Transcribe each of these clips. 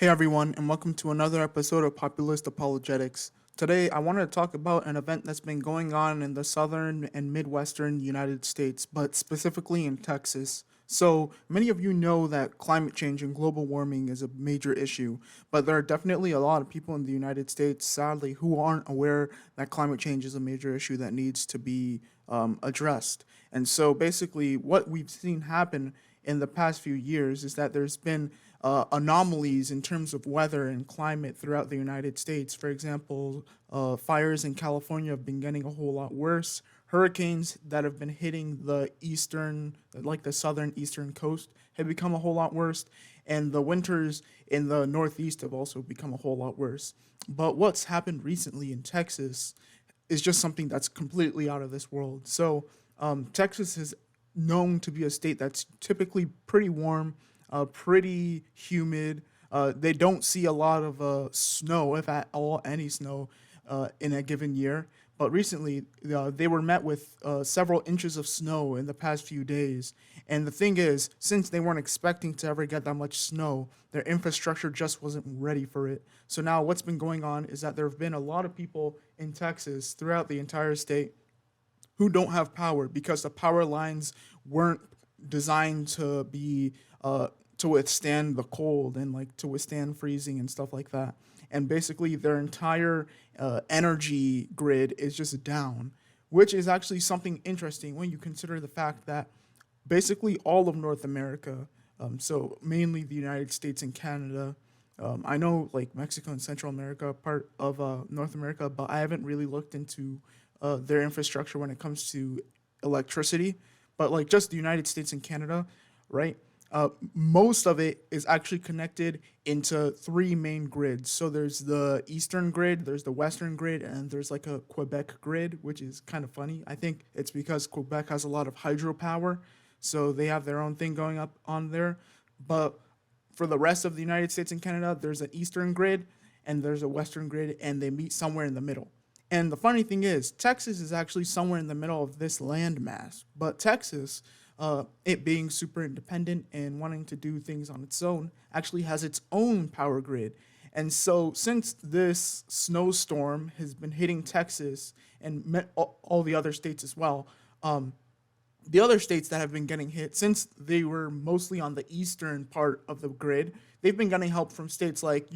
Hey everyone, and welcome to another episode of Populist Apologetics. Today, I wanted to talk about an event that's been going on in the southern and midwestern United States, but specifically in Texas. So, many of you know that climate change and global warming is a major issue, but there are definitely a lot of people in the United States, sadly, who aren't aware that climate change is a major issue that needs to be addressed. And so, basically, what we've seen happen in the past few years is that there's been anomalies in terms of weather and climate throughout the United States. For example, fires in California have been getting a whole lot worse. Hurricanes that have been hitting the eastern, like the southern eastern coast, have become a whole lot worse. And the winters in the Northeast have also become a whole lot worse. But what's happened recently in Texas is just something that's completely out of this world. So, Texas is known to be a state that's typically pretty warm, pretty humid. They don't see a lot of snow, if at all any snow, in a given year. But recently, they were met with several inches of snow in the past few days. And the thing is, since they weren't expecting to ever get that much snow, their infrastructure just wasn't ready for it. So now, what's been going on is that there have been a lot of people in Texas throughout the entire state who don't have power because the power lines weren't designed to be to withstand the cold and like to withstand freezing and stuff like that. And basically, their entire energy grid is just down, which is actually something interesting when you consider the fact that basically all of North America, so mainly the United States and Canada. I know like Mexico and Central America are part of North America, but I haven't really looked into their infrastructure when it comes to electricity. But like just the United States and Canada, right? Most of it is actually connected into three main grids. So there's the eastern grid, there's the western grid, and there's like a Quebec grid, which is kind of funny. I think it's because Quebec has a lot of hydropower, so they have their own thing going up on there. But for the rest of the United States and Canada, there's an eastern grid and there's a western grid, and they meet somewhere in the middle. And the funny thing is, Texas is actually somewhere in the middle of this landmass. But Texas, it being super independent and wanting to do things on its own, actually has its own power grid. And so, since this snowstorm has been hitting Texas and all the other states as well, the other states that have been getting hit, since they were mostly on the eastern part of the grid, they've been getting help from states like,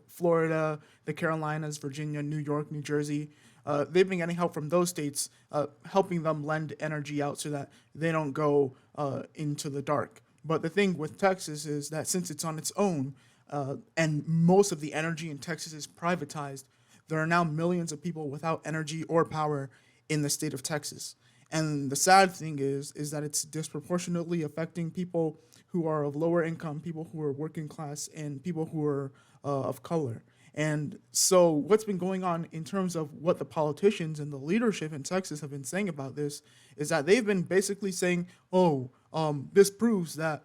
Florida, the Carolinas, Virginia, New York, New Jersey. They've been getting help from those states, helping them lend energy out so that they don't go into the dark. But the thing with Texas is that since it's on its own, and most of the energy in Texas is privatized, there are now millions of people without energy or power in the state of Texas. And the sad thing is that it's disproportionately affecting people who are of lower income, people who are working class, and people who are of color. And so, what's been going on in terms of what the politicians and the leadership in Texas have been saying about this is that they've been basically saying, "Oh, this proves that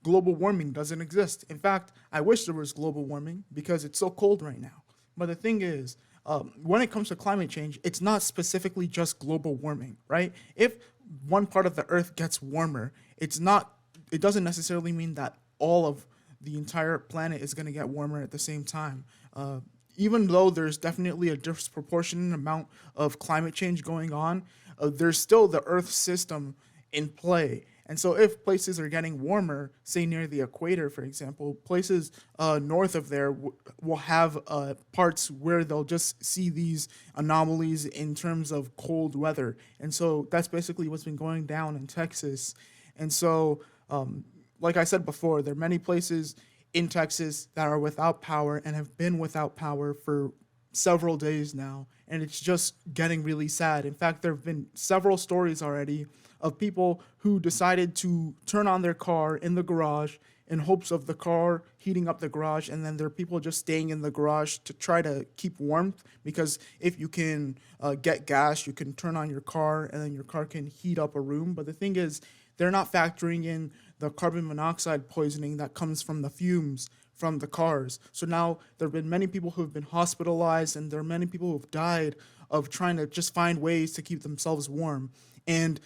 global warming doesn't exist. In fact, I wish there was global warming because it's so cold right now." But the thing is, when it comes to climate change, it's not specifically just global warming, right? If one part of the Earth gets warmer, it's not. It doesn't necessarily mean that all of the entire planet is going to get warmer at the same time. Even though there's definitely a disproportionate amount of climate change going on, there's still the Earth system in play. And so, if places are getting warmer, say near the equator, for example, places north of there will have parts where they'll just see these anomalies in terms of cold weather. And so, that's basically what's been going down in Texas. And so, like I said before, there are many places in Texas that are without power and have been without power for several days now. And it's just getting really sad. In fact, there have been several stories already of people who decided to turn on their car in the garage in hopes of the car heating up the garage. And then there are people just staying in the garage to try to keep warmth, because if you can get gas, you can turn on your car and then your car can heat up a room. But the thing is, they're not factoring in the carbon monoxide poisoning that comes from the fumes from the cars. So now there have been many people who have been hospitalized, and there are many people who have died of trying to just find ways to keep themselves warm. And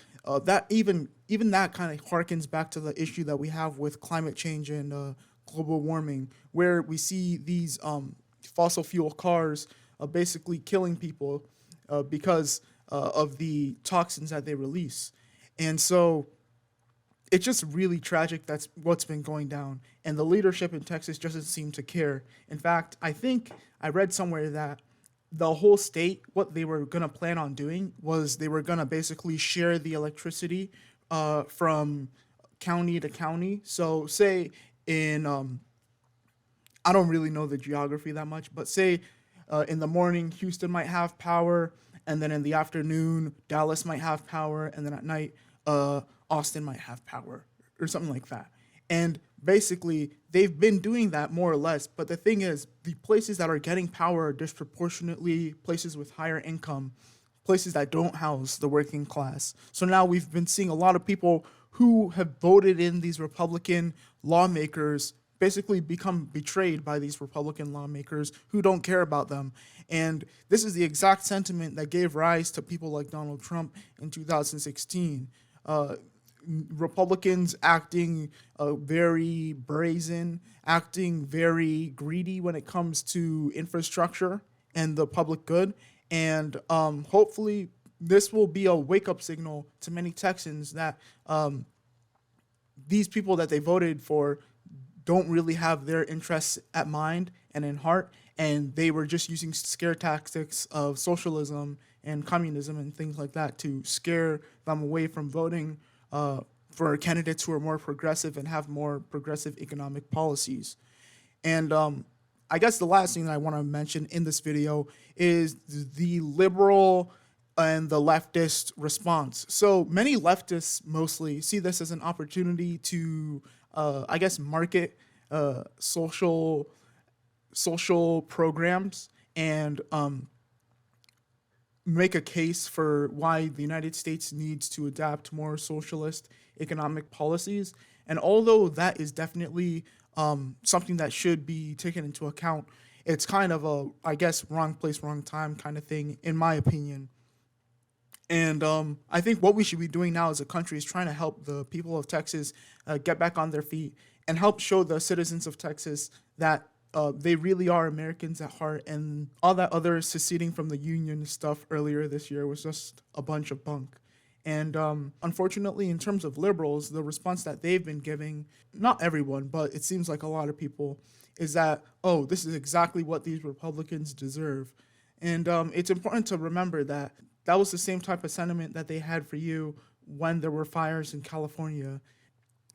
that even that kind of harkens back to the issue that we have with climate change and global warming, where we see these fossil fuel cars basically killing people because of the toxins that they release. And so it's just really tragic that's what's been going down. And the leadership in Texas just doesn't seem to care. In fact, I think I read somewhere that the whole state, what they were going to plan on doing was they were going to basically share the electricity from county to county. So, say in, I don't really know the geography that much, but say in the morning, Houston might have power, and then in the afternoon, Dallas might have power, and then at night, Austin might have power, or something like that. And basically, they've been doing that more or less. But the thing is, the places that are getting power are disproportionately places with higher income, places that don't house the working class. So now we've been seeing a lot of people who have voted in these Republican lawmakers basically become betrayed by these Republican lawmakers who don't care about them. And this is the exact sentiment that gave rise to people like Donald Trump in 2016. Republicans acting very brazen, acting very greedy when it comes to infrastructure and the public good. And hopefully this will be a wake-up signal to many Texans that these people that they voted for don't really have their interests at mind and in heart, and they were just using scare tactics of socialism and communism and things like that to scare them away from voting for candidates who are more progressive and have more progressive economic policies. And I guess the last thing that I want to mention in this video is the liberal and the leftist response. So many leftists mostly see this as an opportunity to, I guess, market social programs and make a case for why the United States needs to adapt more socialist economic policies. And although that is definitely something that should be taken into account, it's kind of a, I guess, wrong place, wrong time kind of thing, in my opinion. And I think what we should be doing now as a country is trying to help the people of Texas get back on their feet and help show the citizens of Texas that they really are Americans at heart, and all that other seceding from the Union stuff earlier this year was just a bunch of bunk. And unfortunately, in terms of liberals, the response that they've been giving, not everyone, but it seems like a lot of people, is that, oh, this is exactly what these Republicans deserve. And it's important to remember that that was the same type of sentiment that they had for you when there were fires in California.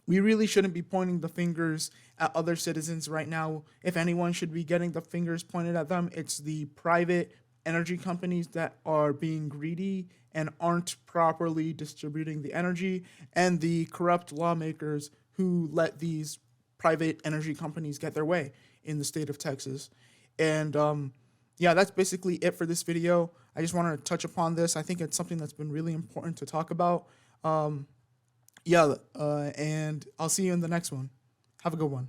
We really shouldn't be pointing the fingers at other citizens right now. If anyone should be getting the fingers pointed at them, it's the private energy companies that are being greedy and aren't properly distributing the energy, and the corrupt lawmakers who let these private energy companies get their way in the state of Texas. And yeah, that's basically it for this video. I just wanted to touch upon this. I think it's something that's been really important to talk about. And I'll see you in the next one. Have a good one.